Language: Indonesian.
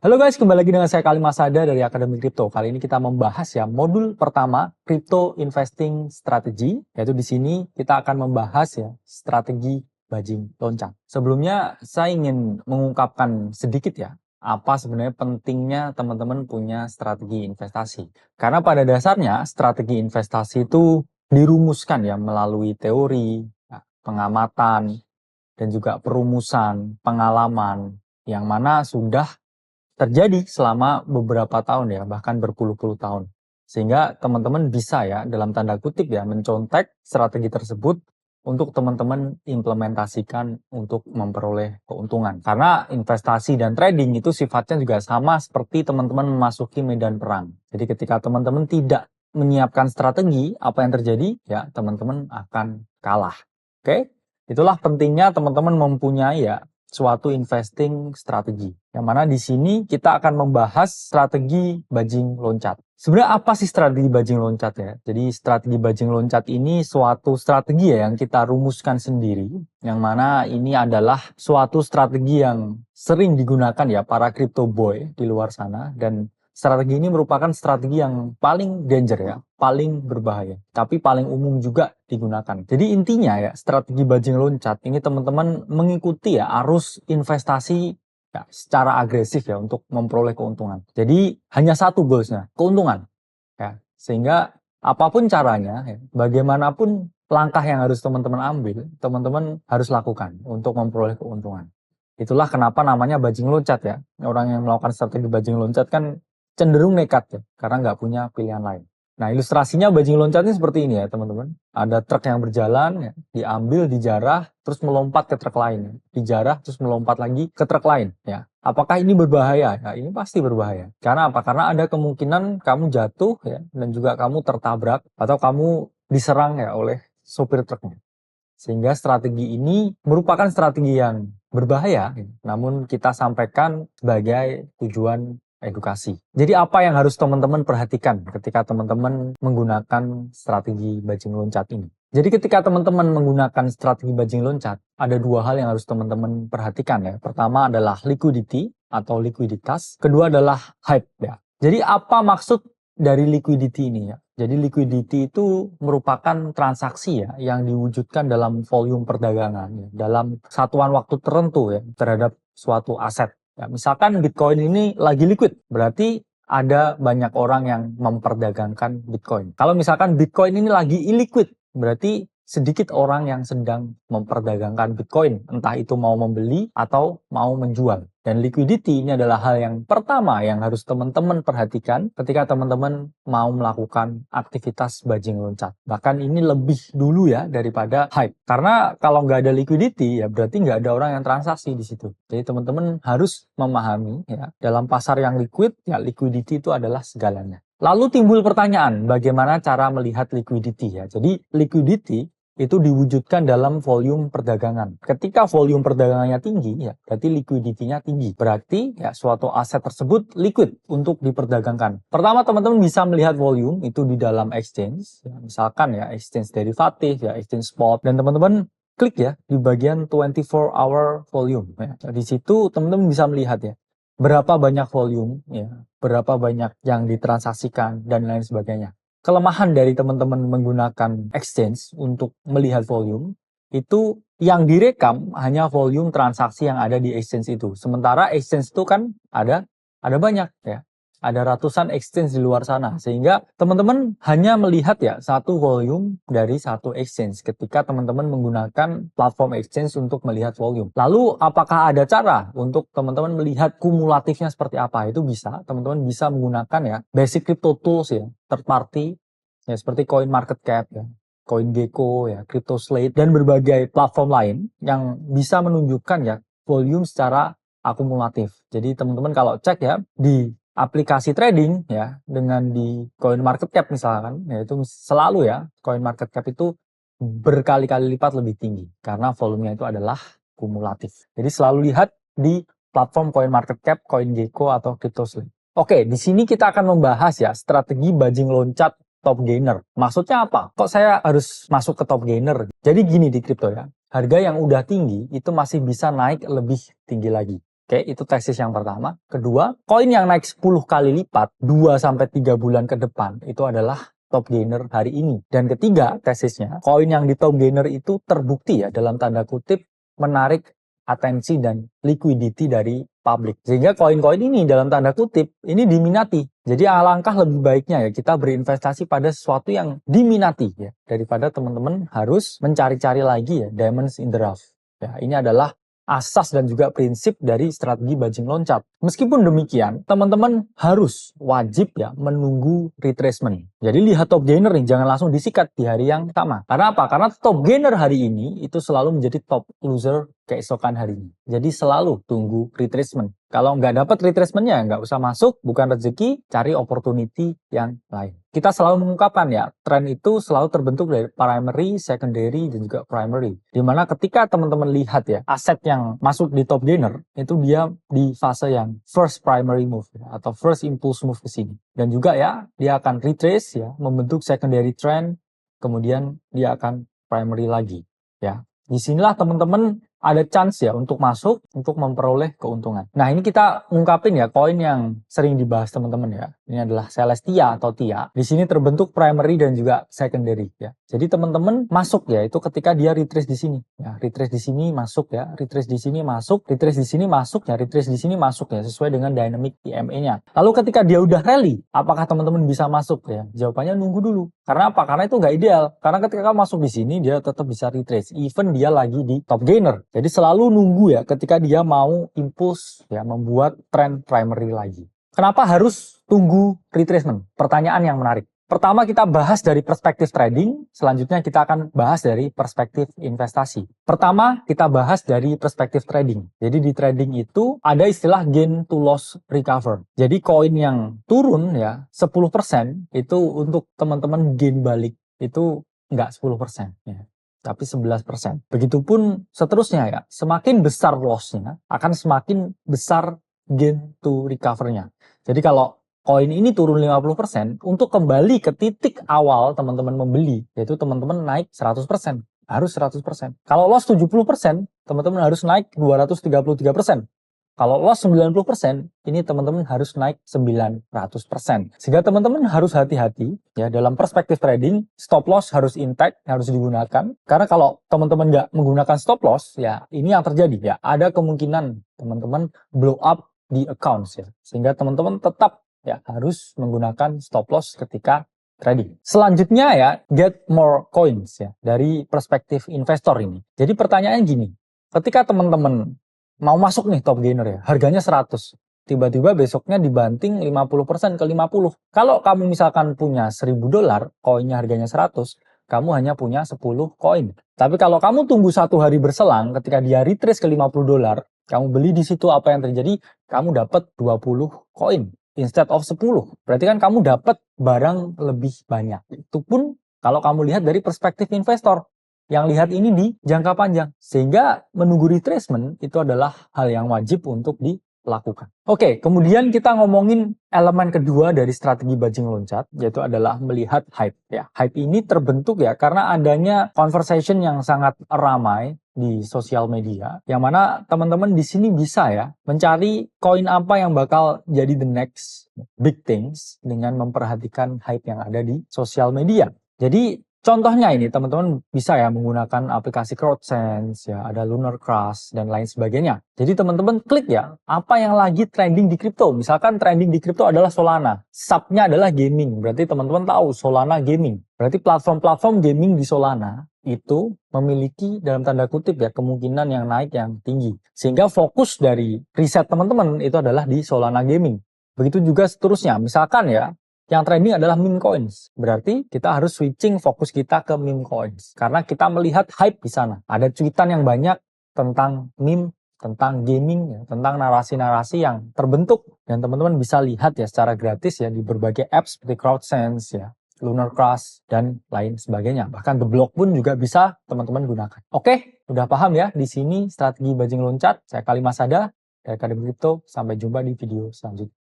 Halo guys, kembali lagi dengan saya Khalil Masada dari Akademi Kripto. Kali ini kita membahas ya modul pertama Crypto Investing Strategy, yaitu di sini kita akan membahas ya strategi bajing loncat. Sebelumnya saya ingin mengungkapkan sedikit ya apa sebenarnya pentingnya teman-teman punya strategi investasi. Karena pada dasarnya strategi investasi itu dirumuskan ya melalui teori, ya, pengamatan, dan juga perumusan, pengalaman yang mana sudah terjadi selama beberapa tahun ya, bahkan berpuluh-puluh tahun. Sehingga teman-teman bisa ya, dalam tanda kutip ya, mencontek strategi tersebut untuk teman-teman implementasikan untuk memperoleh keuntungan. Karena investasi dan trading itu sifatnya juga sama seperti teman-teman memasuki medan perang. Jadi ketika teman-teman tidak menyiapkan strategi, apa yang terjadi? Ya, teman-teman akan kalah. Oke? Itulah pentingnya teman-teman mempunyai ya suatu investing strategi. Yang mana di sini kita akan membahas strategi bajing loncat. Sebenarnya apa sih strategi bajing loncat ya? Jadi strategi bajing loncat ini suatu strategi ya yang kita rumuskan sendiri. Yang mana ini adalah suatu strategi yang sering digunakan ya para crypto boy di luar sana. Dan strategi ini merupakan strategi yang paling danger ya, paling berbahaya, tapi paling umum juga digunakan. Jadi intinya ya, strategi bajing loncat ini teman-teman mengikuti ya arus investasi ya, secara agresif ya untuk memperoleh keuntungan. Jadi hanya satu goalsnya, keuntungan. Ya, sehingga apapun caranya, ya, bagaimanapun langkah yang harus teman-teman ambil, teman-teman harus lakukan untuk memperoleh keuntungan. Itulah kenapa namanya bajing loncat ya. Orang yang melakukan strategi bajing loncat kan cenderung nekat ya, karena nggak punya pilihan lain. Nah, ilustrasinya bajing loncatnya seperti ini ya, teman-teman. Ada truk yang berjalan, ya, diambil, dijarah, terus melompat ke truk lain. Ya. Dijarah, terus melompat lagi ke truk lain. Ya. Apakah ini berbahaya? Ya, ini pasti berbahaya. Karena apa? Karena ada kemungkinan kamu jatuh, ya, dan juga kamu tertabrak, atau kamu diserang ya oleh sopir truknya. Sehingga strategi ini merupakan strategi yang berbahaya, namun kita sampaikan sebagai tujuan edukasi. Jadi apa yang harus teman-teman perhatikan ketika teman-teman menggunakan strategi bajing loncat ini? Jadi ketika teman-teman menggunakan strategi bajing loncat, ada dua hal yang harus teman-teman perhatikan ya. Pertama adalah liquidity atau likuiditas, kedua adalah hype ya. Jadi apa maksud dari liquidity ini ya? Jadi liquidity itu merupakan transaksi ya yang diwujudkan dalam volume perdagangan ya, dalam satuan waktu tertentu ya terhadap suatu aset. Ya, misalkan Bitcoin ini lagi liquid, berarti ada banyak orang yang memperdagangkan Bitcoin. Kalau misalkan Bitcoin ini lagi illiquid, berarti sedikit orang yang sedang memperdagangkan Bitcoin, entah itu mau membeli atau mau menjual. Dan liquidity ini adalah hal yang pertama yang harus teman-teman perhatikan ketika teman-teman mau melakukan aktivitas bajing loncat. Bahkan ini lebih dulu ya daripada hype. Karena kalau nggak ada liquidity ya berarti nggak ada orang yang transaksi di situ. Jadi teman-teman harus memahami ya dalam pasar yang liquid ya liquidity itu adalah segalanya. Lalu timbul pertanyaan, bagaimana cara melihat liquidity ya? Jadi liquidity itu diwujudkan dalam volume perdagangan. Ketika volume perdagangannya tinggi, ya berarti liquidity-nya tinggi. Berarti ya suatu aset tersebut liquid untuk diperdagangkan. Pertama teman-teman bisa melihat volume itu di dalam exchange, ya, misalkan ya exchange derivatif, ya exchange spot, dan teman-teman klik ya di bagian 24-hour volume. Ya. Di situ teman-teman bisa melihat ya berapa banyak volume, ya, berapa banyak yang ditransaksikan dan lain sebagainya. Kelemahan dari teman-teman menggunakan exchange untuk melihat volume itu yang direkam hanya volume transaksi yang ada di exchange itu. Sementara exchange itu kan ada banyak ya. Ada ratusan exchange di luar sana. Sehingga teman-teman hanya melihat ya satu volume dari satu exchange ketika teman-teman menggunakan platform exchange untuk melihat volume. Lalu apakah ada cara untuk teman-teman melihat kumulatifnya seperti apa? Itu bisa. Teman-teman bisa menggunakan ya basic crypto tools ya, third party ya seperti CoinMarketCap ya, CoinGecko ya, CryptoSlate dan berbagai platform lain yang bisa menunjukkan ya volume secara akumulatif. Jadi teman-teman kalau cek ya di aplikasi trading ya dengan di CoinMarketCap misalkan ya itu selalu ya CoinMarketCap itu berkali-kali lipat lebih tinggi karena volumenya itu adalah kumulatif. Jadi selalu lihat di platform CoinMarketCap, CoinGecko atau CryptoSlate. Oke, di sini kita akan membahas ya strategi bajing loncat top gainer. Maksudnya apa? Kok saya harus masuk ke top gainer? Jadi gini di kripto ya, harga yang udah tinggi itu masih bisa naik lebih tinggi lagi. Oke, itu tesis yang pertama. Kedua, koin yang naik 10 kali lipat 2-3 bulan ke depan itu adalah top gainer hari ini. Dan ketiga, tesisnya, koin yang di top gainer itu terbukti ya dalam tanda kutip menarik atensi dan liquidity dari publik. Sehingga koin-koin ini dalam tanda kutip ini diminati. Jadi alangkah lebih baiknya ya kita berinvestasi pada sesuatu yang diminati ya daripada teman-teman harus mencari-cari lagi ya diamonds in the rough. Ya, ini adalah asas dan juga prinsip dari strategi bajing loncat. Meskipun demikian, teman-teman harus wajib ya menunggu retracement. Jadi lihat top gainer nih, jangan langsung disikat di hari yang sama. Karena apa? Karena top gainer hari ini itu selalu menjadi top loser keesokan harinya. Jadi selalu tunggu retracement. Kalau nggak dapat retracementnya, nggak usah masuk, bukan rezeki, cari opportunity yang lain. Kita selalu mengungkapkan ya, tren itu selalu terbentuk dari primary, secondary, dan juga primary. Dimana ketika teman-teman lihat ya, aset yang masuk di top gainer, itu dia di fase yang first primary move, ya, atau first impulse move ke sini. Dan juga ya, dia akan retrace ya, membentuk secondary trend, kemudian dia akan primary lagi. Ya, disinilah teman-teman ada chance ya untuk masuk, untuk memperoleh keuntungan. Nah, ini kita ngungkapin ya koin yang sering dibahas teman-teman ya. Ini adalah Celestia atau TIA. Di sini terbentuk primary dan juga secondary ya. Jadi teman-teman masuk ya itu ketika dia retrace di sini. Ya, retrace di sini masuk ya, retrace di sini masuk, retrace di sini masuk ya, retrace di sini masuk ya sesuai dengan dynamic EMA-nya. Lalu ketika dia udah rally, apakah teman-teman bisa masuk ya? Jawabannya nunggu dulu. Karena apa? Karena itu nggak ideal. Karena ketika kamu masuk di sini dia tetap bisa retrace even dia lagi di top gainer. Jadi selalu nunggu ya ketika dia mau impuls ya membuat trend primary lagi. Kenapa harus tunggu retracement? Pertanyaan yang menarik. Pertama kita bahas dari perspektif trading, selanjutnya kita akan bahas dari perspektif investasi. Pertama kita bahas dari perspektif trading. Jadi di trading itu ada istilah gain to loss recover. Jadi koin yang turun ya 10% itu untuk teman-teman gain balik itu nggak 10% ya. Tapi 11%. Begitupun seterusnya ya, semakin besar loss-nya, akan semakin besar gain to recover-nya. Jadi kalau koin ini turun 50%, untuk kembali ke titik awal teman-teman membeli, yaitu teman-teman naik 100%. Harus 100%. Kalau loss 70%, teman-teman harus naik 233%. Kalau loss 90%, ini teman-teman harus naik 900%. Sehingga teman-teman harus hati-hati ya dalam perspektif trading, stop loss harus intact, harus digunakan. Karena kalau teman-teman nggak menggunakan stop loss, ya ini yang terjadi ya. Ada kemungkinan teman-teman blow up di accounts ya. Sehingga teman-teman tetap ya harus menggunakan stop loss ketika trading. Selanjutnya ya, get more coins ya dari perspektif investor ini. Jadi pertanyaannya gini, ketika teman-teman mau masuk nih top gainer ya, harganya 100. Tiba-tiba besoknya dibanting 50% ke 50. Kalau kamu misalkan punya $1.000, koinnya harganya 100, kamu hanya punya 10 koin. Tapi kalau kamu tunggu 1 hari berselang, ketika dia retrace ke $50, kamu beli di situ, apa yang terjadi? Kamu dapat 20 koin instead of 10. Berarti kan kamu dapat barang lebih banyak. Itu pun kalau kamu lihat dari perspektif investor. Yang lihat ini di jangka panjang. Sehingga menunggu retracement itu adalah hal yang wajib untuk dilakukan. Oke, kemudian kita ngomongin elemen kedua dari strategi bajing loncat, yaitu adalah melihat hype. Ya, hype ini terbentuk ya karena adanya conversation yang sangat ramai di sosial media, yang mana teman-teman di sini bisa ya mencari koin apa yang bakal jadi the next big things dengan memperhatikan hype yang ada di sosial media. Jadi contohnya ini teman-teman bisa ya menggunakan aplikasi CrowdSense ya, ada Lunar Crush dan lain sebagainya. Jadi teman-teman klik ya apa yang lagi trending di kripto. Misalkan trending di kripto adalah Solana, subnya adalah gaming. Berarti teman-teman tahu Solana gaming. Berarti platform-platform gaming di Solana itu memiliki dalam tanda kutip ya kemungkinan yang naik yang tinggi. Sehingga fokus dari riset teman-teman itu adalah di Solana gaming. Begitu juga seterusnya. Misalkan ya yang trending adalah meme coins. Berarti kita harus switching fokus kita ke meme coins. Karena kita melihat hype di sana. Ada cuitan yang banyak tentang meme, tentang gaming, ya, tentang narasi-narasi yang terbentuk. Dan teman-teman bisa lihat ya secara gratis ya di berbagai apps seperti CrowdSense, ya, Lunar Crush, dan lain sebagainya. Bahkan The Block pun juga bisa teman-teman gunakan. Oke, udah paham ya di sini strategi bajing loncat. Saya Kali Masada dari Akademi Crypto. Sampai jumpa di video selanjutnya.